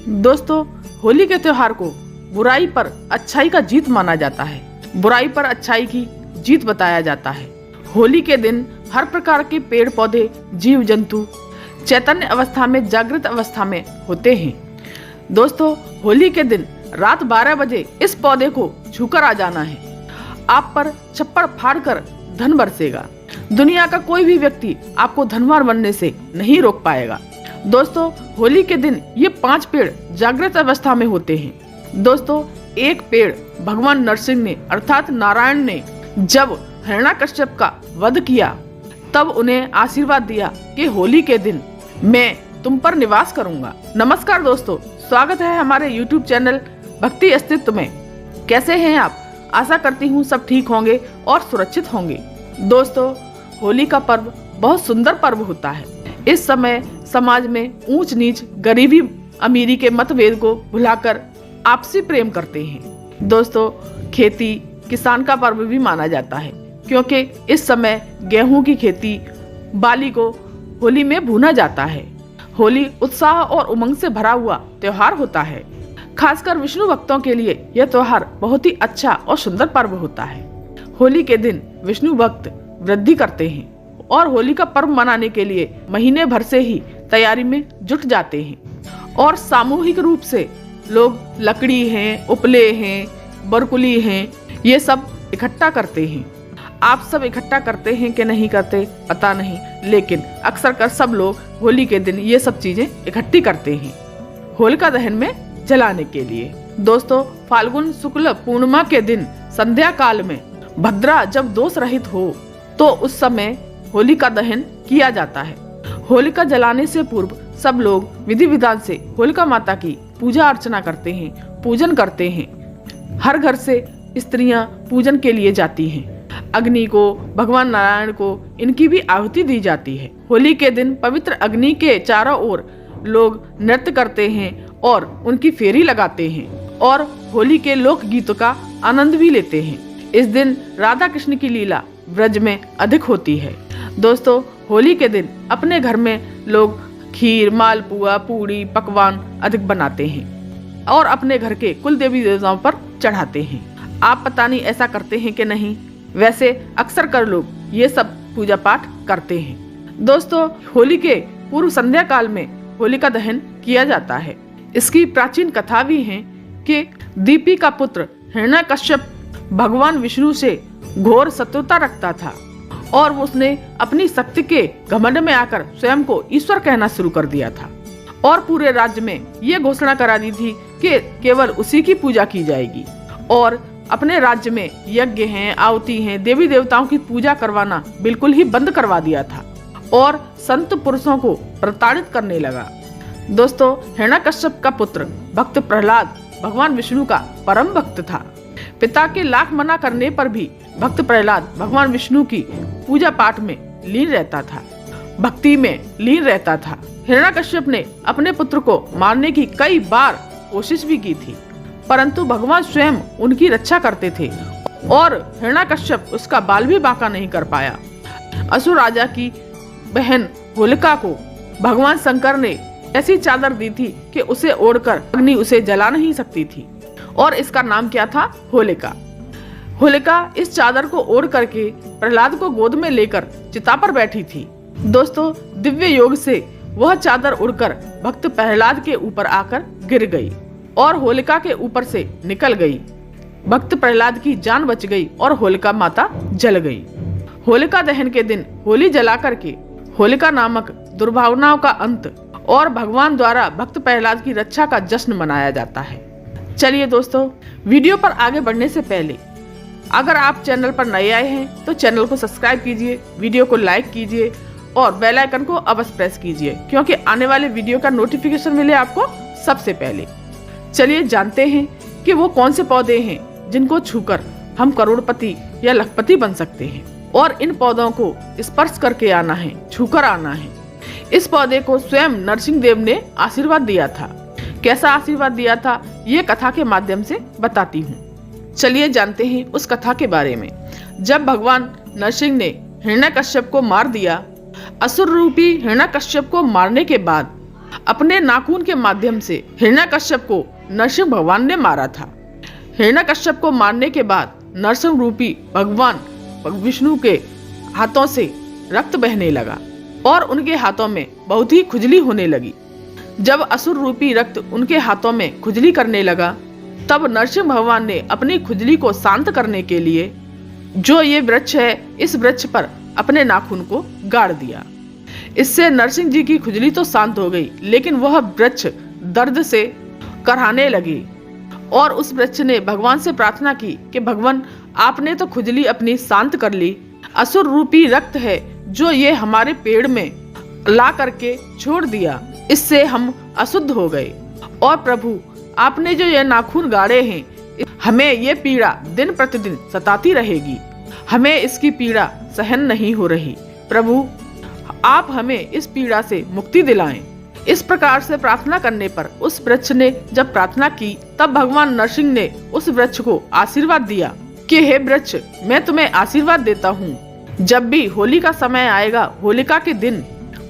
दोस्तों, होली के त्योहार को बुराई पर अच्छाई का जीत माना जाता है। बुराई पर अच्छाई की जीत बताया जाता है। होली के दिन हर प्रकार के पेड़ पौधे, जीव जंतु चैतन्य अवस्था में, जागृत अवस्था में होते हैं। दोस्तों, होली के दिन रात 12 बजे इस पौधे को छूकर आ जाना है। आप पर छप्पड़ फाड़कर धन बरसेगा। दुनिया का कोई भी व्यक्ति आपको धनवान बनने से नहीं रोक पाएगा। दोस्तों, होली के दिन ये 5 पेड़ जागृत अवस्था में होते हैं। दोस्तों, एक पेड़ भगवान नरसिंह ने अर्थात नारायण ने जब हिरण्यकश्यप का वध किया तब उन्हें आशीर्वाद दिया कि होली के दिन मैं तुम पर निवास करूंगा। नमस्कार दोस्तों, स्वागत है हमारे YouTube चैनल भक्ति अस्तित्व में। कैसे हैं आप? आशा करती हूँ सब ठीक होंगे और सुरक्षित होंगे। दोस्तों, होली का पर्व बहुत सुंदर पर्व होता है। इस समय समाज में ऊंच नीच, गरीबी अमीरी के मतभेद को भुलाकर आपसी प्रेम करते हैं। दोस्तों, खेती किसान का पर्व भी माना जाता है, क्योंकि इस समय गेहूं की खेती बाली को होली में भूना जाता है। होली उत्साह और उमंग से भरा हुआ त्योहार होता है। खासकर विष्णु भक्तों के लिए यह त्योहार बहुत ही अच्छा और सुंदर पर्व होता है। होली के दिन विष्णु भक्त वृद्धि करते हैं और होली का पर्व मनाने के लिए महीने भर से ही तैयारी में जुट जाते हैं और सामूहिक रूप से लोग लकड़ी हैं, उपले हैं, बरकुली हैं, ये सब इकट्ठा करते हैं। आप सब इकट्ठा करते हैं कि नहीं करते पता नहीं, लेकिन अक्सर कर सब लोग होली के दिन ये सब चीजें इकट्ठी करते हैं होलिका दहन में जलाने के लिए। दोस्तों, फाल्गुन शुक्ल पूर्णिमा के दिन संध्या काल में भद्रा जब दोष रहित हो तो उस समय होलिका दहन किया जाता है। होलिका जलाने से पूर्व सब लोग विधि विधान से होलिका माता की पूजा अर्चना करते हैं, पूजन करते हैं। हर घर से स्त्रियां पूजन के लिए जाती हैं। अग्नि को, भगवान नारायण को इनकी भी आहुति दी जाती है। होली के दिन पवित्र अग्नि के चारों ओर लोग नृत्य करते हैं और उनकी फेरी लगाते हैं और होली के लोक गीतों का आनंद भी लेते हैं। इस दिन राधा कृष्ण की लीला ब्रज में अधिक होती है। दोस्तों, होली के दिन अपने घर में लोग खीर, मालपुआ, पूड़ी, पकवान अधिक बनाते हैं और अपने घर के कुल देवी देवताओं पर चढ़ाते हैं। आप पता नहीं ऐसा करते हैं कि नहीं, वैसे अक्सर कर लोग ये सब पूजा पाठ करते हैं। दोस्तों, होली के पूर्व संध्या काल में होलिका दहन किया जाता है। इसकी प्राचीन कथा भी है कि दीपी का पुत्र हिरण्यकश्यप भगवान विष्णु से घोर शत्रुता रखता था और उसने अपनी शक्ति के घमंड में आकर स्वयं को ईश्वर कहना शुरू कर दिया था और पूरे राज्य में ये घोषणा करा दी थी कि केवल उसी की पूजा की जाएगी और अपने राज्य में यज्ञ हैं, आहुति हैं, देवी देवताओं की पूजा करवाना बिल्कुल ही बंद करवा दिया था और संत पुरुषों को प्रताड़ित करने लगा। दोस्तों, हिरण्यकश्यप का पुत्र भक्त प्रहलाद भगवान विष्णु का परम भक्त था। पिता के लाख मना करने पर भी भक्त प्रहलाद भगवान विष्णु की पूजा पाठ में लीन रहता था, भक्ति में लीन रहता था। हिरण्यकश्यप ने अपने पुत्र को मारने की कई बार कोशिश भी की थी, परंतु भगवान स्वयं उनकी रक्षा करते थे और हिरण्यकश्यप उसका बाल भी बांका नहीं कर पाया। असुर राजा की बहन होलिका को भगवान शंकर ने ऐसी चादर दी थी कि उसे ओढ़कर अग्नि उसे जला नहीं सकती थी और इसका नाम क्या था? होलिका। होलिका इस चादर को ओढ़ करके प्रहलाद को गोद में लेकर चिता पर बैठी थी। दोस्तों, दिव्य योग से वह चादर उड़कर भक्त प्रहलाद के ऊपर आकर गिर गई और होलिका के ऊपर से निकल गई। भक्त प्रहलाद की जान बच गई और होलिका माता जल गई। होलिका दहन के दिन होली जला करके होलिका नामक दुर्भावनाओं का अंत और भगवान द्वारा भक्त प्रहलाद की रक्षा का जश्न मनाया जाता है। चलिए दोस्तों, वीडियो पर आगे बढ़ने से पहले अगर आप चैनल पर नए आए हैं तो चैनल को सब्सक्राइब कीजिए, वीडियो को लाइक कीजिए और बेल आइकन को अवश्य प्रेस कीजिए, क्योंकि आने वाले वीडियो का नोटिफिकेशन मिले आपको सबसे पहले। चलिए जानते हैं कि वो कौन से पौधे हैं जिनको छूकर हम करोड़पति या लखपति बन सकते हैं और इन पौधों को स्पर्श करके आना है, छूकर आना है। इस पौधे को स्वयं नरसिंह देव ने आशीर्वाद दिया था। कैसा आशीर्वाद दिया था ये कथा के माध्यम से बताती हूँ। चलिए जानते हैं उस कथा के बारे में। जब भगवान नरसिंह ने हिरण्यकश्यप को मार दिया, असुर रूपी हिरण्यकश्यप को मारने के बाद अपने नाखून के माध्यम से हिरण्यकश्यप को नरसिंह भगवान ने मारा था। हिरण्यकश्यप को मारने के बाद नरसिंह रूपी भगवान विष्णु के हाथों से रक्त बहने लगा और उनके हाथों में बहुत ही खुजली होने लगी। जब असुर रूपी रक्त उनके हाथों में खुजली करने लगा, तब नरसिंह भगवान ने अपनी खुजली को शांत करने के लिए जो ये वृक्ष है, इस वृक्ष पर अपने नाखून को गाड़ दिया। इससे नरसिंह जी की खुजली तो शांत हो गई, लेकिन वह वृक्ष दर्द से कराहने लगे और उस वृक्ष ने भगवान से प्रार्थना की कि भगवान, आपने तो खुजली अपनी शांत कर ली, असुर रूपी रक्त है जो ये हमारे पेड़ में ला करके छोड़ दिया, इससे हम अशुद्ध हो गए। और प्रभु, आपने जो ये नाखून गाड़े हैं, हमें ये पीड़ा दिन प्रतिदिन सताती रहेगी, हमें इसकी पीड़ा सहन नहीं हो रही। प्रभु, आप हमें इस पीड़ा से मुक्ति दिलाएं। इस प्रकार से प्रार्थना करने पर उस वृक्ष ने जब प्रार्थना की, तब भगवान नरसिंह ने उस वृक्ष को आशीर्वाद दिया कि हे वृक्ष, मैं तुम्हें आशीर्वाद देता हूँ, जब भी होली का समय आएगा, होलिका के दिन,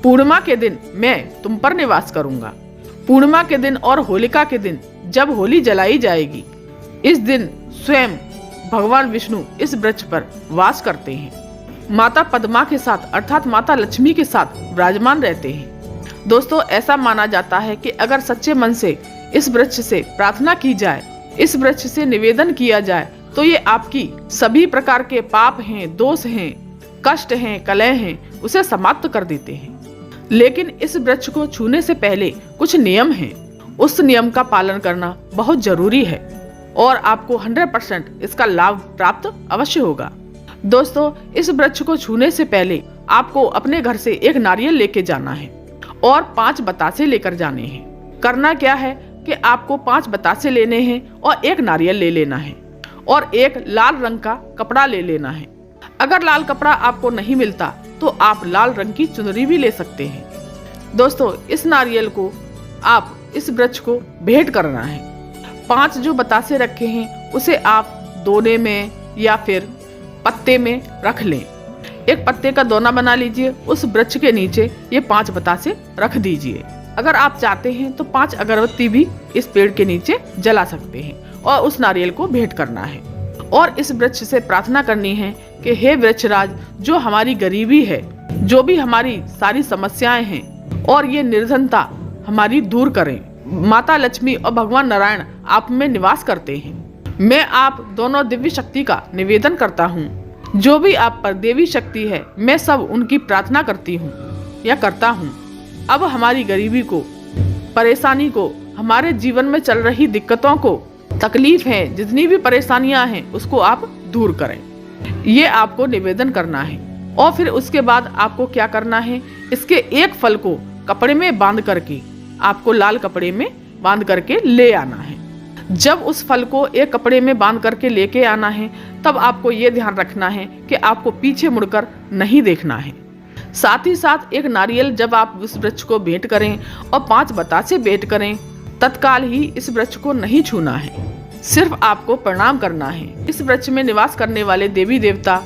पूर्णिमा के दिन मैं तुम पर निवास करूंगा। पूर्णिमा के दिन और होलिका के दिन जब होली जलाई जाएगी, इस दिन स्वयं भगवान विष्णु इस वृक्ष पर वास करते हैं, माता पद्मा के साथ अर्थात माता लक्ष्मी के साथ विराजमान रहते हैं। दोस्तों, ऐसा माना जाता है कि अगर सच्चे मन से इस वृक्ष से प्रार्थना की जाए, इस वृक्ष से निवेदन किया जाए, तो ये आपकी सभी प्रकार के पाप हैं, दोष हैं, कष्ट हैं, कलह हैं, उसे समाप्त कर देते हैं। लेकिन इस वृक्ष को छूने से पहले कुछ नियम हैं, उस नियम का पालन करना बहुत जरूरी है और आपको 100% इसका लाभ प्राप्त अवश्य होगा। दोस्तों, इस वृक्ष को छूने से पहले आपको अपने घर से एक नारियल लेके जाना है और 5 बतासे लेकर जाने हैं। करना क्या है कि आपको 5 बतासे लेने हैं और एक नारियल ले लेना है और एक लाल रंग का कपड़ा ले लेना है। अगर लाल कपड़ा आपको नहीं मिलता तो आप लाल रंग की चुनरी भी ले सकते हैं। दोस्तों, इस नारियल को आप इस वृक्ष को भेंट करना है। 5 जो बतासे रखे हैं उसे आप दोने में या फिर पत्ते में रख लें। एक पत्ते का दोना बना लीजिए, उस वृक्ष के नीचे ये 5 बतासे रख दीजिए। अगर आप चाहते हैं तो 5 अगरबत्ती भी इस पेड़ के नीचे जला सकते हैं और उस नारियल को भेंट करना है और इस वृक्ष से प्रार्थना करनी है कि हे वृक्षराज, जो हमारी गरीबी है, जो भी हमारी सारी समस्याएं हैं और ये निर्धनता हमारी दूर करें। माता लक्ष्मी और भगवान नारायण आप में निवास करते हैं। मैं आप दोनों दिव्य शक्ति का निवेदन करता हूँ। जो भी आप पर देवी शक्ति है, मैं सब उनकी प्रार्थना करती हूँ या करता हूँ। अब हमारी गरीबी को, परेशानी को, हमारे जीवन में चल रही दिक्कतों को, तकलीफ है, जितनी भी परेशानियां हैं, उसको आप दूर करें। ये आपको निवेदन करना है और फिर उसके बाद आपको क्या करना है, इसके एक फल को कपड़े में बांध करके, आपको लाल कपड़े में बांध करके ले आना है। जब उस फल को एक कपड़े में बांध करके लेके आना है, तब आपको ये ध्यान रखना है कि आपको पीछे मुड़कर नहीं देखना है। साथ ही साथ एक नारियल जब आप उस वृक्ष को भेंट करें और 5 बतासे भेंट करें, तत्काल ही इस वृक्ष को नहीं छूना है, सिर्फ आपको प्रणाम करना है। इस वृक्ष में निवास करने वाले देवी देवता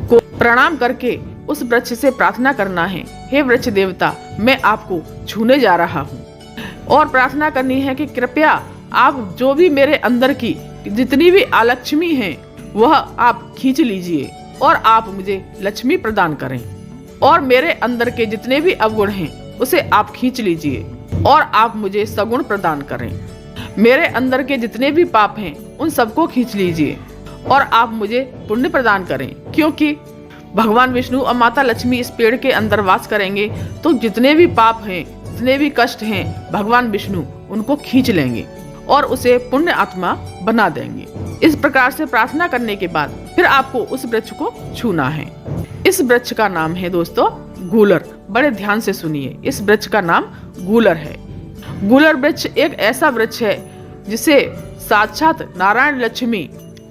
को प्रणाम करके उस वृक्ष से प्रार्थना करना है, हे वृक्ष देवता, मैं आपको छूने जा रहा हूँ। और प्रार्थना करनी है कि कृपया आप जो भी मेरे अंदर की जितनी भी अलक्ष्मी है, वह आप खींच लीजिए और आप मुझे लक्ष्मी प्रदान करें। और मेरे अंदर के जितने भी अवगुण हैं, उसे आप खींच लीजिए और आप मुझे सगुण प्रदान करें। मेरे अंदर के जितने भी पाप हैं, उन सबको खींच लीजिए और आप मुझे पुण्य प्रदान करें, क्योंकि भगवान विष्णु और माता लक्ष्मी इस पेड़ के अंदर वास करेंगे तो जितने भी पाप हैं, जितने भी कष्ट हैं, भगवान विष्णु उनको खींच लेंगे और उसे पुण्य आत्मा बना देंगे। इस प्रकार से प्रार्थना करने के बाद फिर आपको उस वृक्ष को छूना है। इस वृक्ष का नाम है दोस्तों गूलर। बड़े ध्यान से सुनिए, इस वृक्ष का नाम गूलर है। गूलर वृक्ष एक ऐसा वृक्ष है जिसे साक्षात नारायण लक्ष्मी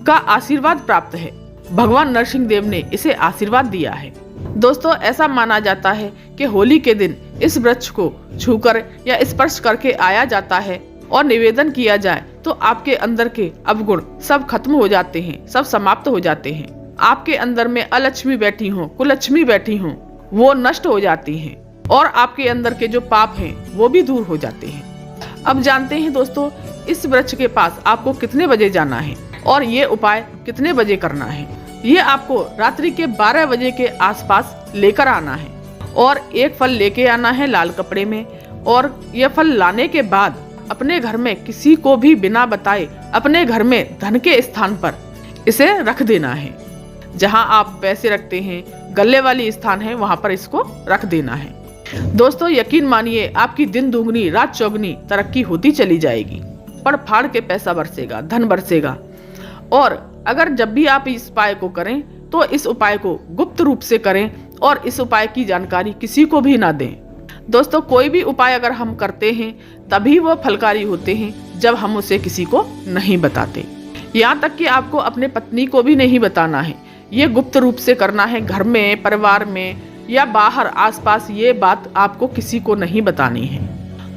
का आशीर्वाद प्राप्त है। भगवान नरसिंह देव ने इसे आशीर्वाद दिया है। दोस्तों, ऐसा माना जाता है कि होली के दिन इस वृक्ष को छूकर या स्पर्श करके आया जाता है और निवेदन किया जाए तो आपके अंदर के अवगुण सब खत्म हो जाते हैं, सब समाप्त हो जाते हैं। आपके अंदर में अलक्ष्मी बैठी हो, कुलक्ष्मी बैठी हो, वो नष्ट हो जाती हैं। और आपके अंदर के जो पाप हैं वो भी दूर हो जाते हैं। अब जानते हैं दोस्तों, इस वृक्ष के पास आपको कितने बजे जाना है और ये उपाय कितने बजे करना है। ये आपको रात्रि के 12 बजे के आसपास लेकर आना है और एक फल लेके आना है लाल कपड़े में, और ये फल लाने के बाद अपने घर में किसी को भी बिना बताए अपने घर में धन के स्थान पर इसे रख देना है। जहां आप पैसे रखते हैं, गले वाली स्थान है, वहां पर इसको रख देना है। दोस्तों यकीन मानिए, आपकी दिन दुगनी रात चौगुनी तरक्की होती चली जाएगी। पड़ फाड़ के पैसा बरसेगा, धन बरसेगा। और अगर जब भी आप इस उपाय को करें तो इस उपाय को गुप्त रूप से करें और इस उपाय की जानकारी किसी को भी ना दें। दोस्तों कोई भी उपाय अगर हम करते हैं तभी वो फलकारी होते हैं जब हम उसे किसी को नहीं बताते। यहाँ तक कि आपको अपने पत्नी को भी नहीं बताना है। ये गुप्त रूप से करना है, घर में, परिवार में या बाहर आसपास। ये बात आपको किसी को नहीं बतानी है।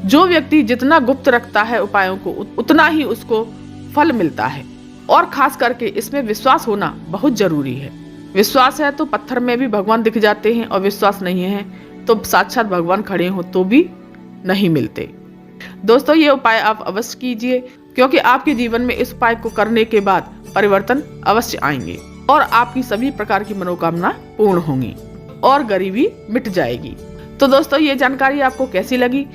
जो व्यक्ति जितना गुप्त रखता है उपायों को, उतना ही उसको फल मिलता है। और खास करके इसमें विश्वास होना बहुत जरूरी है। विश्वास है तो पत्थर में भी भगवान दिख जाते हैं, और विश्वास नहीं है तो साक्षात भगवान खड़े हो तो भी नहीं मिलते। दोस्तों ये उपाय आप अवश्य कीजिए, क्योंकि आपके जीवन में इस उपाय को करने के बाद परिवर्तन अवश्य आएंगे और आपकी सभी प्रकार की मनोकामना पूर्ण होंगी और गरीबी मिट जाएगी। तो दोस्तों ये जानकारी आपको कैसी लगी?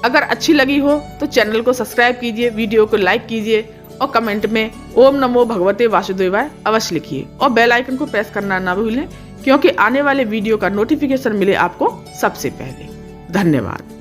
अगर अच्छी लगी हो तो चैनल को सब्सक्राइब कीजिए, वीडियो को लाइक कीजिए और कमेंट में ओम नमो भगवते वासुदेवाय अवश्य लिखिए और बेल आइकन को प्रेस करना ना भूलें, क्योंकि आने वाले वीडियो का नोटिफिकेशन मिले आपको सबसे पहले। धन्यवाद।